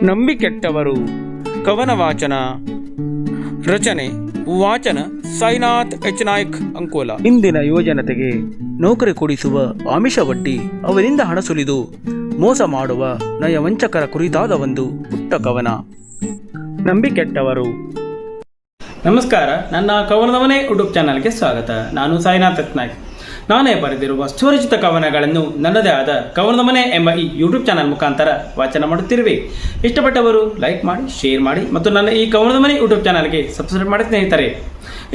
ನಂಬಿ ಕೆಟ್ಟವರು. ಕವನ ವಾಚನ ರಚನೆ ವಾಚನ ಸಾಯಿನಾಥ್ ಎಚ್ ನಾಯ್ಕ್ ಅಂಕೋಲ. ಇಂದಿನ ಯುವಜನತೆಗೆ ನೌಕರಿ ಕೊಡಿಸುವ ಆಮಿಷವೊಡ್ಡಿ ಅವರಿಂದ ಹಣ ಸುಲಿದು ಮೋಸ ಮಾಡುವ ನಯವಂಚಕರ ಕುರಿತಾದ ಒಂದು ಪುಟ್ಟ ಕವನ. ನಂಬಿ ಕೆಟ್ಟವರು. ನಮಸ್ಕಾರ, ನನ್ನ ಕವನದ ಮನೆ ಯೂಟ್ಯೂಬ್ ಚಾನಲ್ಗೆ ಸ್ವಾಗತ. ನಾನು ಸಾಯಿನಾಥ್ ಎಚ್ ನಾಯ್ಕ್. ನಾನೇ ಬರೆದಿರುವ ಸ್ವರಚಿತ ಕವನಗಳನ್ನು ನನ್ನದೇ ಆದ ಕವನದ ಮನೆ ಎಂಬ ಈ ಯೂಟ್ಯೂಬ್ ಚಾನಲ್ ಮುಖಾಂತರ ವಾಚನ ಮಾಡುತ್ತಿರುವೆ. ಇಷ್ಟಪಟ್ಟವರು ಲೈಕ್ ಮಾಡಿ, ಶೇರ್ ಮಾಡಿ ಮತ್ತು ನನ್ನ ಈ ಕವನದ ಮನೆ ಯೂಟ್ಯೂಬ್ ಚಾನಲ್ಗೆ ಸಬ್ಸ್ಕ್ರೈಬ್ ಮಾಡಿ ಸ್ನೇಹಿತರೆ.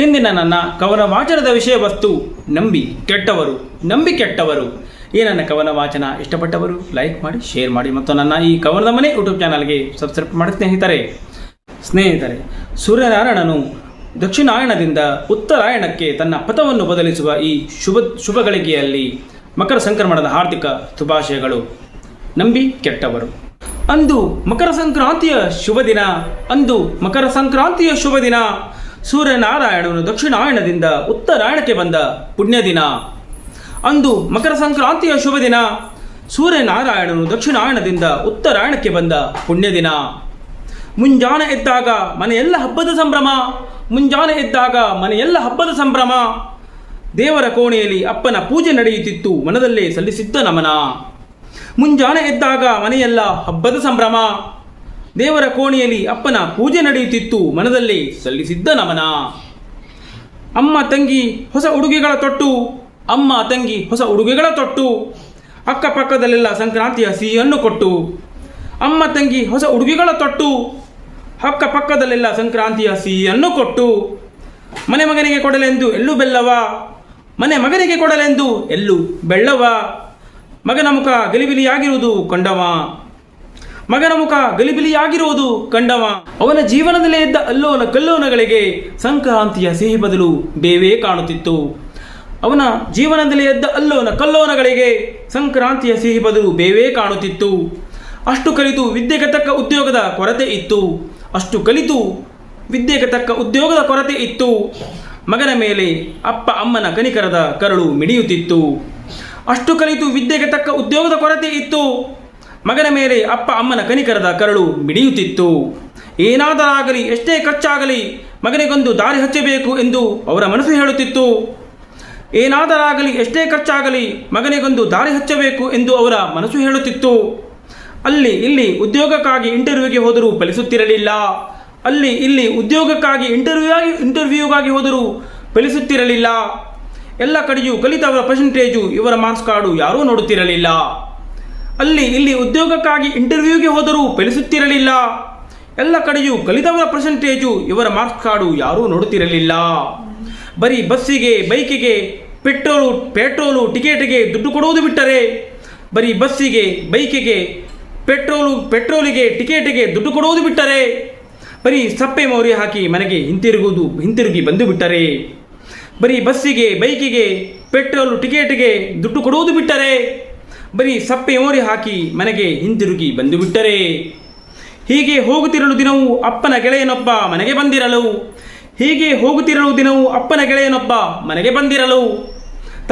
ಇಂದಿನ ನನ್ನ ಕವನ ವಾಚನದ ವಿಷಯ ವಸ್ತು ನಂಬಿ ಕೆಟ್ಟವರು. ನಂಬಿ ಕೆಟ್ಟವರು. ಈ ನನ್ನ ಕವನ ವಾಚನ ಇಷ್ಟಪಟ್ಟವರು ಲೈಕ್ ಮಾಡಿ, ಶೇರ್ ಮಾಡಿ ಮತ್ತು ನನ್ನ ಈ ಕವನದ ಮನೆ ಯೂಟ್ಯೂಬ್ ಚಾನಲ್ಗೆ ಸಬ್ಸ್ಕ್ರೈಬ್ ಮಾಡಿ ಸ್ನೇಹಿತರೆ, ಸೂರ್ಯನಾರಾಯಣನು ದಕ್ಷಿಣಾಯಣದಿಂದ ಉತ್ತರಾಯಣಕ್ಕೆ ತನ್ನ ಪಥವನ್ನು ಬದಲಿಸುವ ಈ ಶುಭ ಗಳಿಗೆಯಲ್ಲಿ ಮಕರ ಸಂಕ್ರಮಣದ ಹಾರ್ದಿಕ ಶುಭಾಶಯಗಳು. ನಂಬಿ ಕೆಟ್ಟವರು. ಅಂದು ಮಕರ ಸಂಕ್ರಾಂತಿಯ ಶುಭ ದಿನ. ಸೂರ್ಯನಾರಾಯಣನು ದಕ್ಷಿಣಾಯಣದಿಂದ ಉತ್ತರಾಯಣಕ್ಕೆ ಬಂದ ಪುಣ್ಯ ದಿನ. ಅಂದು ಮಕರ ಸಂಕ್ರಾಂತಿಯ ಶುಭ ದಿನ. ಸೂರ್ಯನಾರಾಯಣನು ದಕ್ಷಿಣಾಯಣದಿಂದ ಉತ್ತರಾಯಣಕ್ಕೆ ಬಂದ ಪುಣ್ಯ ದಿನ. ಮುಂಜಾನೆ ಎದ್ದಾಗ ಮನೆಯೆಲ್ಲ ಹಬ್ಬದ ಸಂಭ್ರಮ. ದೇವರ ಕೋಣೆಯಲ್ಲಿ ಅಪ್ಪನ ಪೂಜೆ ನಡೆಯುತ್ತಿತ್ತು, ಮನದಲ್ಲೇ ಸಲ್ಲಿಸಿದ್ದ ನಮನ. ಮುಂಜಾನೆ ಎದ್ದಾಗ ಮನೆಯೆಲ್ಲ ಹಬ್ಬದ ಸಂಭ್ರಮ. ದೇವರ ಕೋಣೆಯಲ್ಲಿ ಅಪ್ಪನ ಪೂಜೆ ನಡೆಯುತ್ತಿತ್ತು, ಮನದಲ್ಲೇ ಸಲ್ಲಿಸಿದ್ದ ನಮನ. ಅಮ್ಮ ತಂಗಿ ಹೊಸ ಉಡುಗೆಗಳ ತೊಟ್ಟು ಅಕ್ಕಪಕ್ಕದಲ್ಲೆಲ್ಲ ಸಂಕ್ರಾಂತಿಯ ಸಿಹಿಯನ್ನು ಕೊಟ್ಟು. ಅಮ್ಮ ತಂಗಿ ಹೊಸ ಉಡುಗೆಗಳ ತೊಟ್ಟು ಅಕ್ಕಪಕ್ಕದಲ್ಲೆಲ್ಲ ಸಂಕ್ರಾಂತಿಯ ಸಿಹಿಯನ್ನು ಕೊಟ್ಟು. ಮನೆ ಮಗನಿಗೆ ಕೊಡಲೆಂದು ಎಳ್ಳು ಬೆಲ್ಲವ. ಮಗನ ಮುಖ ಗಲಿಬಿಲಿಯಾಗಿರುವುದು ಕಂಡವ. ಅವನ ಜೀವನದಲ್ಲೇ ಇದ್ದ ಅಲ್ಲೋಲ ಕಲ್ಲೋನಗಳಿಗೆ ಸಂಕ್ರಾಂತಿಯ ಸಿಹಿ ಬದಲು ಬೇವೇ ಕಾಣುತ್ತಿತ್ತು. ಅವನ ಜೀವನದಲ್ಲಿ ಎದ್ದ ಅಲ್ಲೋನ ಕಲ್ಲೋನಗಳಿಗೆ ಸಂಕ್ರಾಂತಿಯ ಸಿಹಿ ಬದಲು ಬೇವೇ ಕಾಣುತ್ತಿತ್ತು. ಅಷ್ಟು ಕಲಿತು ವಿದ್ಯೆಗೆ ತಕ್ಕ ಉದ್ಯೋಗದ ಕೊರತೆ ಇತ್ತು. ಮಗನ ಮೇಲೆ ಅಪ್ಪ ಅಮ್ಮನ ಕನಿಕರದ ಕರಳು ಮಿಡಿಯುತ್ತಿತ್ತು. ಅಷ್ಟು ಕಲಿತು ವಿದ್ಯೆಗೆ ತಕ್ಕ ಉದ್ಯೋಗದ ಕೊರತೆ ಇತ್ತು. ಮಗನ ಮೇಲೆ ಅಪ್ಪ ಅಮ್ಮನ ಕನಿಕರದ ಕರಳು ಮಿಡಿಯುತ್ತಿತ್ತು. ಏನಾದರಾಗಲಿ, ಎಷ್ಟೇ ಖರ್ಚಾಗಲಿ ಮಗನಿಗೊಂದು ದಾರಿ ಹಚ್ಚಬೇಕು ಎಂದು ಅವರ ಮನಸ್ಸು ಹೇಳುತ್ತಿತ್ತು. ಅಲ್ಲಿ ಇಲ್ಲಿ ಉದ್ಯೋಗಕ್ಕಾಗಿ ಇಂಟರ್ವ್ಯೂಗೆ ಹೋದರೂ ಫಲಿಸುತ್ತಿರಲಿಲ್ಲ. ಎಲ್ಲ ಕಡೆಯೂ ಕಲಿತವರ ಪರ್ಸೆಂಟೇಜು, ಇವರ ಮಾರ್ಕ್ಸ್ ಕಾರ್ಡು ಯಾರೂ ನೋಡುತ್ತಿರಲಿಲ್ಲ. ಎಲ್ಲ ಕಡೆಯೂ ಕಲಿತವರ ಪರ್ಸೆಂಟೇಜು, ಇವರ ಮಾರ್ಕ್ಸ್ ಕಾರ್ಡು ಯಾರೂ ನೋಡುತ್ತಿರಲಿಲ್ಲ. ಬರೀ ಬಸ್ಸಿಗೆ, ಬೈಕಿಗೆ, ಪೆಟ್ರೋಲು ಟಿಕೆಟಿಗೆ ದುಡ್ಡು ಕೊಡುವುದು ಬಿಟ್ಟರೆ, ಪೆಟ್ರೋಲಿಗೆ ಟಿಕೆಟಿಗೆ ದುಡ್ಡು ಕೊಡುವುದು ಬಿಟ್ಟರೆ, ಬರೀ ಸಪ್ಪೆ ಮೌರ್ಯ ಹಾಕಿ ಮನೆಗೆ ಹಿಂತಿರುಗಿ ಬಂದು ಬಿಟ್ಟರೆ, ಬರೀ ಬಸ್ಸಿಗೆ, ಬೈಕಿಗೆ, ಪೆಟ್ರೋಲು ಟಿಕೆಟಿಗೆ ದುಡ್ಡು ಕೊಡುವುದು ಬಿಟ್ಟರೆ, ಬರೀ ಸಪ್ಪೆ ಮೌರ್ಯ ಹಾಕಿ ಮನೆಗೆ ಹಿಂತಿರುಗಿ ಬಂದು ಬಿಟ್ಟರೆ. ಹೀಗೆ ಹೋಗುತ್ತಿರಲು ದಿನವೂ ಅಪ್ಪನ ಗೆಳೆಯನೊಬ್ಬ ಮನೆಗೆ ಬಂದಿರಲು.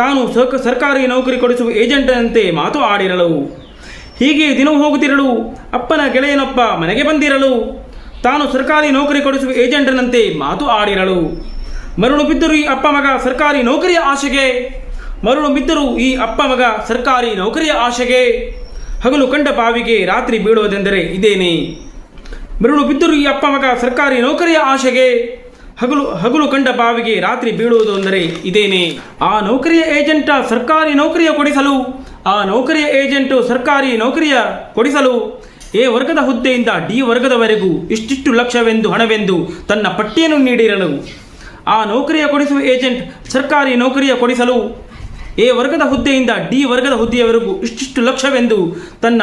ತಾನು ಸರ್ಕಾರಿ ನೌಕರಿ ಕೊಡಿಸುವ ಏಜೆಂಟನಂತೆ ಮಾತು ಆಡಿರಲು. ಹೀಗೆ ದಿನವೂ ಹೋಗುತ್ತಿರಲು ಅಪ್ಪನ ಗೆಳೆಯನೊಬ್ಬ ಮನೆಗೆ ಬಂದಿರಲು. ತಾನು ಸರ್ಕಾರಿ ನೌಕರಿ ಕೊಡಿಸುವ ಏಜೆಂಟನಂತೆ ಮಾತು ಆಡಿರಲು. ಮರುಳು ಬಿದ್ದರು ಈ ಅಪ್ಪ ಮಗ ಸರ್ಕಾರಿ ನೌಕರಿಯ ಆಶೆಗೆ. ಹಗಲು ಕಂಡ ಬಾವಿಗೆ ರಾತ್ರಿ ಬೀಳುವುದೆಂದರೆ ಇದೇನೆ. ಹಗಲು ಕಂಡ ಬಾವಿಗೆ ರಾತ್ರಿ ಬೀಳುವುದು ಅಂದರೆ ಇದೇನೆ. ಆ ನೌಕರಿಯ ಏಜೆಂಟ್ ಸರ್ಕಾರಿ ನೌಕರಿಯ ಕೊಡಿಸಲು ಎ ವರ್ಗದ ಹುದ್ದೆಯಿಂದ ಡಿ ವರ್ಗದವರೆಗೂ ಇಷ್ಟಿಷ್ಟು ಲಕ್ಷವೆಂದು ಹಣವೆಂದು ತನ್ನ ಪಟ್ಟಿಯನ್ನು ನೀಡಿರಲು. ಆ ನೌಕರಿಯ ಕೊಡಿಸುವ ಏಜೆಂಟ್ ಸರ್ಕಾರಿ ನೌಕರಿಯ ಕೊಡಿಸಲು ಎ ವರ್ಗದ ಹುದ್ದೆಯಿಂದ ಡಿ ವರ್ಗದ ಹುದ್ದೆಯವರೆಗೂ ಇಷ್ಟಿಷ್ಟು ಲಕ್ಷವೆಂದು ತನ್ನ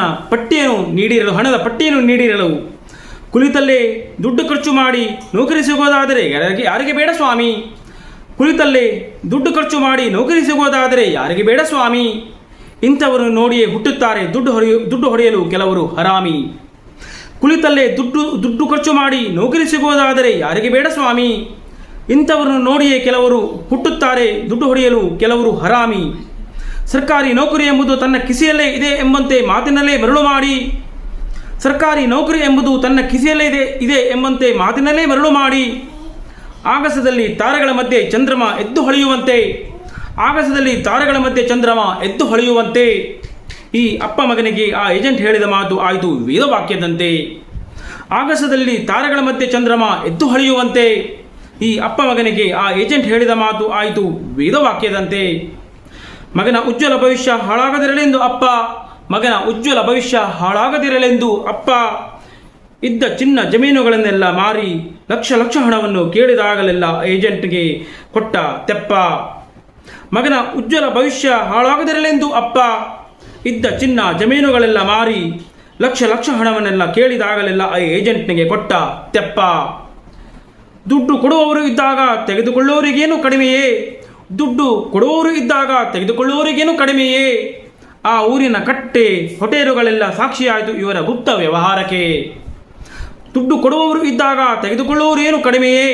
ಹಣದ ಪಟ್ಟಿಯನ್ನು ನೀಡಿರಲು. ಕುಳಿತಲ್ಲೇ ದುಡ್ಡು ಖರ್ಚು ಮಾಡಿ ನೌಕರಿ ಸಿಗೋದಾದರೆ ಯಾರಿಗೆ ಬೇಡ ಸ್ವಾಮಿ. ಇಂಥವರು ನೋಡಿಯೇ ಹುಟ್ಟುತ್ತಾರೆ ದುಡ್ಡು ಹೊಡೆಯಲು ಕೆಲವರು ಹರಾಮಿ. ಕುಳಿತಲ್ಲೇ ದುಡ್ಡು ಖರ್ಚು ಮಾಡಿ ನೌಕರಿ ಸಿಗೋದಾದರೆ ಯಾರಿಗೆ ಬೇಡ ಸ್ವಾಮಿ. ಇಂಥವರನ್ನು ನೋಡಿಯೇ ಕೆಲವರು ಹುಟ್ಟುತ್ತಾರೆ ದುಡ್ಡು ಹೊಡೆಯಲು ಕೆಲವರು ಹರಾಮಿ. ಸರ್ಕಾರಿ ನೌಕರಿ ಎಂಬುದು ತನ್ನ ಕಿಸೆಯಲ್ಲೇ ಇದೆ ಎಂಬಂತೆ ಮಾತಿನಲ್ಲೇ ಮರಳು ಮಾಡಿ ಸರ್ಕಾರಿ ನೌಕರಿ ಎಂಬುದು ತನ್ನ ಕಿಸೆಯಲ್ಲೇ ಇದೆ ಎಂಬಂತೆ ಮಾತಿನಲ್ಲೇ ಮರಳು ಮಾಡಿ, ಆಗಸದಲ್ಲಿ ತಾರೆಗಳ ಮಧ್ಯೆ ಚಂದ್ರಮ ಎದ್ದು ಹೊಳೆಯುವಂತೆ, ಆಗಸದಲ್ಲಿ ತಾರೆಗಳ ಮಧ್ಯೆ ಚಂದ್ರಮ ಎದ್ದು ಹೊಳೆಯುವಂತೆ ಈ ಅಪ್ಪ ಮಗನಿಗೆ ಆ ಏಜೆಂಟ್ ಹೇಳಿದ ಮಾತು ಆಯಿತು ವೇದವಾಕ್ಯದಂತೆ. ಆಗಸದಲ್ಲಿ ತಾರೆಗಳ ಮಧ್ಯೆ ಚಂದ್ರಮ ಎದ್ದು ಹೊಳೆಯುವಂತೆ ಈ ಅಪ್ಪ ಮಗನಿಗೆ ಆ ಏಜೆಂಟ್ ಹೇಳಿದ ಮಾತು ಆಯಿತು ವೇದವಾಕ್ಯದಂತೆ. ಮಗನ ಉಜ್ವಲ ಭವಿಷ್ಯ ಹಾಳಾಗದಿರಲೆಂದು ಅಪ್ಪ, ಮಗನ ಉಜ್ವಲ ಭವಿಷ್ಯ ಹಾಳಾಗದಿರಲೆಂದು ಅಪ್ಪ ಇದ್ದ ಚಿನ್ನ ಜಮೀನುಗಳನ್ನೆಲ್ಲ ಮಾರಿ ಲಕ್ಷ ಲಕ್ಷ ಹಣವನ್ನು ಕೇಳಿದಾಗಲೆಲ್ಲ ಏಜೆಂಟ್ಗೆ ಕೊಟ್ಟ ತೆಪ್ಪ. ಮಗನ ಉಜ್ವಲ ಭವಿಷ್ಯ ಹಾಳಾಗದಿರಲೆಂದು ಅಪ್ಪ ಇದ್ದ ಚಿನ್ನ ಜಮೀನುಗಳೆಲ್ಲ ಮಾರಿ ಲಕ್ಷ ಲಕ್ಷ ಹಣವನ್ನೆಲ್ಲ ಕೇಳಿದಾಗಲೆಲ್ಲ ಆ ಏಜೆಂಟ್ನಿಗೆ ಕೊಟ್ಟ ತೆಪ್ಪ. ದುಡ್ಡು ಕೊಡುವವರು ಇದ್ದಾಗ ತೆಗೆದುಕೊಳ್ಳೋರಿಗೇನು ಕಡಿಮೆಯೇ, ದುಡ್ಡು ಕೊಡುವವರು ಇದ್ದಾಗ ತೆಗೆದುಕೊಳ್ಳೋರಿಗೇನು ಕಡಿಮೆಯೇ. ಆ ಊರಿನ ಕಟ್ಟೆ ಹೋಟೆಲುಗಳೆಲ್ಲ ಸಾಕ್ಷಿಯಾಯಿತು ಇವರ ಗುಪ್ತ ವ್ಯವಹಾರಕ್ಕೆ. ದುಡ್ಡು ಕೊಡುವವರು ಇದ್ದಾಗ ತೆಗೆದುಕೊಳ್ಳುವವರು ಏನು ಕಡಿಮೆಯೇ.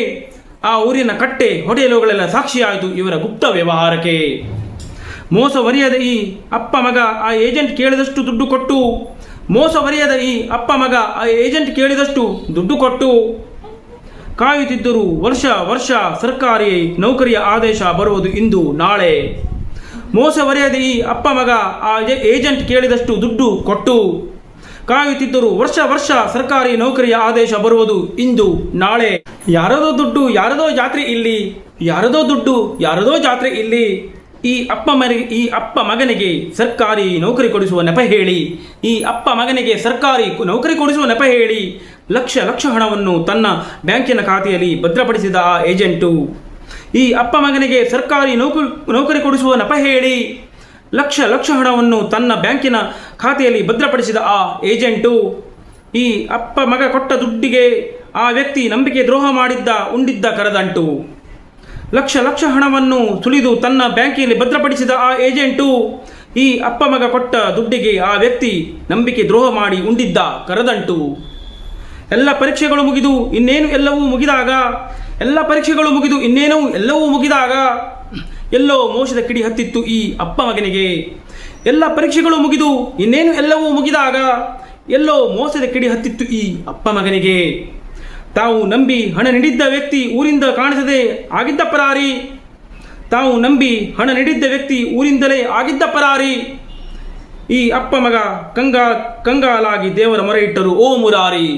ಆ ಊರಿನ ಕಟ್ಟೆ ಹೋಟೆಲುಗಳೆಲ್ಲ ಸಾಕ್ಷಿಯಾಯಿತು ಇವರ ಗುಪ್ತ ವ್ಯವಹಾರಕ್ಕೆ. ಮೋಸವರಿಯದ ಈ ಅಪ್ಪ ಮಗ ಆ ಏಜೆಂಟ್ ಕೇಳಿದಷ್ಟು ದುಡ್ಡು ಕೊಟ್ಟು, ಮೋಸವರಿಯದ ಈ ಅಪ್ಪ ಮಗ ಆ ಏಜೆಂಟ್ ಕೇಳಿದಷ್ಟು ದುಡ್ಡು ಕೊಟ್ಟು ಕಾಯುತ್ತಿದ್ದರು ವರ್ಷ ವರ್ಷ ಸರ್ಕಾರಿ ನೌಕರಿಯ ಆದೇಶ ಬರುವುದು ಇಂದು ನಾಳೆ. ಮೋಸವರಿಯದ ಈ ಅಪ್ಪ ಮಗ ಆ ಏಜೆಂಟ್ ಕೇಳಿದಷ್ಟು ದುಡ್ಡು ಕೊಟ್ಟು ಕಾಯುತ್ತಿದ್ದರು ವರ್ಷ ವರ್ಷ ಸರ್ಕಾರಿ ನೌಕರಿಯ ಆದೇಶ ಬರುವುದು ಇಂದು ನಾಳೆ. ಯಾರದೋ ದುಡ್ಡು ಯಾರದೋ ಜಾತ್ರೆ ಇಲ್ಲಿ, ಯಾರದೋ ದುಡ್ಡು ಯಾರದೋ ಜಾತ್ರೆ ಇಲ್ಲಿ. ಈ ಅಪ್ಪ ಮಗನಿಗೆ ಸರ್ಕಾರಿ ನೌಕರಿ ಕೊಡಿಸುವ ನೆಪ ಹೇಳಿ, ಈ ಅಪ್ಪ ಮಗನಿಗೆ ಸರ್ಕಾರಿ ನೌಕರಿ ಕೊಡಿಸುವ ನೆಪ ಹೇಳಿ ಲಕ್ಷ ಲಕ್ಷ ಹಣವನ್ನು ತನ್ನ ಬ್ಯಾಂಕಿನ ಖಾತೆಯಲ್ಲಿ ಭದ್ರಪಡಿಸಿದ ಆ ಏಜೆಂಟು. ಈ ಅಪ್ಪ ಮಗನಿಗೆ ಸರ್ಕಾರಿ ನೌಕರಿ ಕೊಡಿಸುವ ನೆಪ ಹೇಳಿ ಲಕ್ಷ ಲಕ್ಷ ಹಣವನ್ನು ತನ್ನ ಬ್ಯಾಂಕಿನ ಖಾತೆಯಲ್ಲಿ ಭದ್ರಪಡಿಸಿದ ಆ ಏಜೆಂಟು. ಈ ಅಪ್ಪ ಮಗ ಕೊಟ್ಟ ದುಡ್ಡಿಗೆ ಆ ವ್ಯಕ್ತಿ ನಂಬಿಕೆ ದ್ರೋಹ ಮಾಡಿದ್ದ, ಉಂಡಿದ್ದ ಕರದಂಟು. ಲಕ್ಷ ಲಕ್ಷ ಹಣವನ್ನು ಸುಲಿದು ತನ್ನ ಬ್ಯಾಂಕಿನಲ್ಲಿ ಭದ್ರಪಡಿಸಿದ ಆ ಏಜೆಂಟು. ಈ ಅಪ್ಪ ಮಗ ಕೊಟ್ಟ ದುಡ್ಡಿಗೆ ಆ ವ್ಯಕ್ತಿ ನಂಬಿಕೆ ದ್ರೋಹ ಮಾಡಿ ಉಂಡಿದ್ದ ಕರದಂಟು. ಎಲ್ಲ ಪರೀಕ್ಷೆಗಳು ಮುಗಿದು ಇನ್ನೇನು ಎಲ್ಲವೂ ಮುಗಿದಾಗ, ಎಲ್ಲ ಪರೀಕ್ಷೆಗಳು ಮುಗಿದು ಇನ್ನೇನು ಎಲ್ಲವೂ ಮುಗಿದಾಗ ಎಲ್ಲೋ ಮೋಸದ ಕಿಡಿ ಹತ್ತಿತ್ತು ಈ ಅಪ್ಪ ಮಗನಿಗೆ. ಎಲ್ಲ ಪರೀಕ್ಷೆಗಳು ಮುಗಿದು ಇನ್ನೇನು ಎಲ್ಲವೂ ಮುಗಿದಾಗ ಎಲ್ಲೋ ಮೋಸದ ಕಿಡಿ ಹತ್ತಿತ್ತು ಈ ಅಪ್ಪ ಮಗನಿಗೆ. ತಾವು ನಂಬಿ ಹಣ ನೀಡಿದ್ದ ವ್ಯಕ್ತಿ ಊರಿಂದ ಕಾಣಿಸದೆ ಆಗಿದ್ದ ಪರಾರಿ, ತಾವು ನಂಬಿ ಹಣ ನೀಡಿದ್ದ ವ್ಯಕ್ತಿ ಊರಿಂದಲೇ ಆಗಿದ್ದ ಪರಾರಿ. ಈ ಅಪ್ಪ ಮಗ ಕಂಗಾಲಾಗಿ ದೇವರ ಮೊರೆ ಇಟ್ಟರು ಓ ಮುರಾರಿ.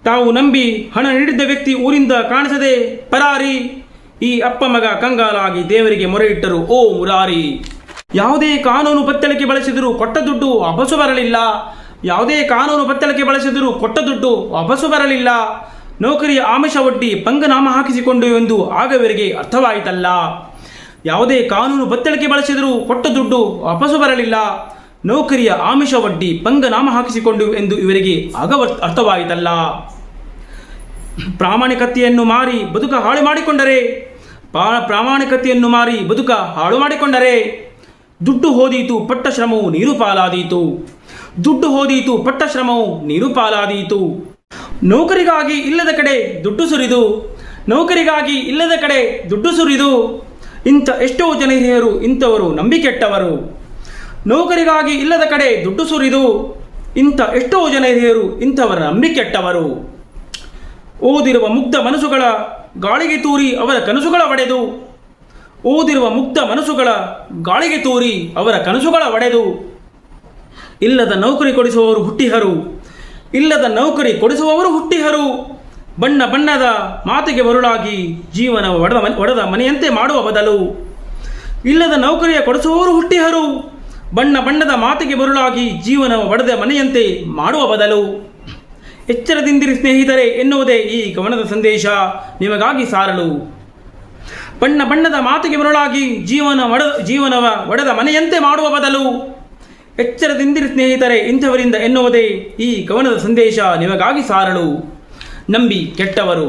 ತಾವು ನಂಬಿ ಹಣ ನೀಡಿದ್ದ ವ್ಯಕ್ತಿ ಊರಿಂದ ಕಾಣಿಸದೆ ಪರಾರಿ. ಈ ಅಪ್ಪ ಮಗ ಕಂಗಾಲಾಗಿ ದೇವರಿಗೆ ಮೊರೆ ಇಟ್ಟರು ಓ ಮುರಾರಿ. ಯಾವುದೇ ಕಾನೂನು ಬತ್ತಳಿಕೆ ಬಳಸಿದರೂ ಕೊಟ್ಟ ದುಡ್ಡು ವಾಪಸ್ಸು ಬರಲಿಲ್ಲ, ಯಾವುದೇ ಕಾನೂನು ಬತ್ತಳಿಕೆ ಬಳಸಿದರೂ ಕೊಟ್ಟ ದುಡ್ಡು ವಾಪಸ್ಸು ಬರಲಿಲ್ಲ. ನೌಕರಿಯ ಆಮಿಷ ಒಡ್ಡಿ ಪಂಗನಾಮ ಹಾಕಿಸಿಕೊಂಡು ಎಂದು ಆಗ ಇವರಿಗೆ ಅರ್ಥವಾಯಿತಲ್ಲ. ಯಾವುದೇ ಕಾನೂನು ಬತ್ತಳಿಕೆ ಬಳಸಿದರೂ ಕೊಟ್ಟ ದುಡ್ಡು ವಾಪಸ್ಸು ಬರಲಿಲ್ಲ, ನೌಕರಿಯ ಆಮಿಷ ಒಡ್ಡಿ ಪಂಗನಾಮ ಹಾಕಿಸಿಕೊಂಡು ಎಂದು ಇವರಿಗೆ ಆಗ ಅರ್ಥವಾಯಿತಲ್ಲ. ಪ್ರಾಮಾಣಿಕತೆಯನ್ನು ಮಾರಿ ಬದುಕ ಹಾಳು ಮಾಡಿಕೊಂಡರೆ, ಪ್ರಾಮಾಣಿಕತೆಯನ್ನು ಮಾರಿ ಬದುಕ ಹಾಳು ಮಾಡಿಕೊಂಡರೆ ದುಡ್ಡು ಹೋದೀತು ಪಟ್ಟ ಶ್ರಮವು ನೀರು ಪಾಲಾದೀತು, ದುಡ್ಡು ಹೋದೀತು ಪಟ್ಟ ಶ್ರಮವು ನೀರು ಪಾಲಾದೀತು. ನೌಕರಿಗಾಗಿ ಇಲ್ಲದ ಕಡೆ ದುಡ್ಡು ಸುರಿದು, ನೌಕರಿಗಾಗಿ ಇಲ್ಲದ ಕಡೆ ದುಡ್ಡು ಸುರಿದು ಇಂಥ ಎಷ್ಟೋ ಜನ ಹಿರಿಯರು ಇಂಥವರು ನಂಬಿಕೆಟ್ಟವರು. ನೌಕರಿಗಾಗಿ ಇಲ್ಲದ ಕಡೆ ದುಡ್ಡು ಸುರಿದು ಇಂಥ ಎಷ್ಟೋ ಜನ ಹಿರಿಯರು ಇಂಥವರ ನಂಬಿಕೆಟ್ಟವರು. ಓದಿರುವ ಮುಗ್ಧ ಮನಸ್ಸುಗಳ ಗಾಳಿಗೆ ತೂರಿ ಅವರ ಕನಸುಗಳ ಒಡೆದು, ಓದಿರುವ ಮುಗ್ಧ ಮನಸ್ಸುಗಳ ಗಾಳಿಗೆ ತೂರಿ ಅವರ ಕನಸುಗಳ ಒಡೆದು ಇಲ್ಲದ ನೌಕರಿ ಕೊಡಿಸುವವರು ಹುಟ್ಟಿಹರು, ಇಲ್ಲದ ನೌಕರಿ ಕೊಡಿಸುವವರು ಹುಟ್ಟಿಹರು. ಬಣ್ಣ ಬಣ್ಣದ ಮಾತಿಗೆ ಮರುಳಾಗಿ ಜೀವನ ಒಡೆದ ಮನೆಯಂತೆ ಮಾಡುವ ಬದಲು, ಇಲ್ಲದ ನೌಕರಿಯ ಕೊಡಿಸುವವರು ಹುಟ್ಟಿಹರು. ಬಣ್ಣ ಬಣ್ಣದ ಮಾತಿಗೆ ಮರುಳಾಗಿ ಜೀವನ ಒಡೆದ ಮನೆಯಂತೆ ಮಾಡುವ ಬದಲು. ಎಚ್ಚರದಿಂದಿರಿ ಸ್ನೇಹಿತರೆ ಎನ್ನುವುದೇ ಈ ಕವನದ ಸಂದೇಶ ನಿಮಗಾಗಿ ಸಾರಲು. ಬಣ್ಣ ಬಣ್ಣದ ಮಾತಿಗೆ ಮರುಳಾಗಿ ಜೀವನವ ಒಡೆದ ಮನೆಯಂತೆ ಮಾಡುವ ಬದಲು. ಎಚ್ಚರದಿಂದಿರಿ ಸ್ನೇಹಿತರೆ ಇಂಥವರಿಂದ ಎನ್ನುವುದೇ ಈ ಕವನದ ಸಂದೇಶ ನಿಮಗಾಗಿ ಸಾರಲು. ನಂಬಿ ಕೆಟ್ಟವರು.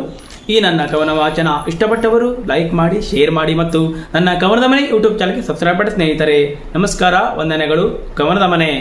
ಈ ನನ್ನ ಕವನ ವಾಚನ ಇಷ್ಟಪಟ್ಟವರು ಲೈಕ್ ಮಾಡಿ, ಶೇರ್ ಮಾಡಿ ಮತ್ತು ನನ್ನ ಕವನದ ಮನೆ ಯೂಟ್ಯೂಬ್ ಚಾನಲ್ಗೆ ಸಬ್ಸ್ಕ್ರೈಬ್ ಮಾಡಿ ಸ್ನೇಹಿತರೆ. ನಮಸ್ಕಾರ, ವಂದನೆಗಳು. ಕವನದ ಮನೆ.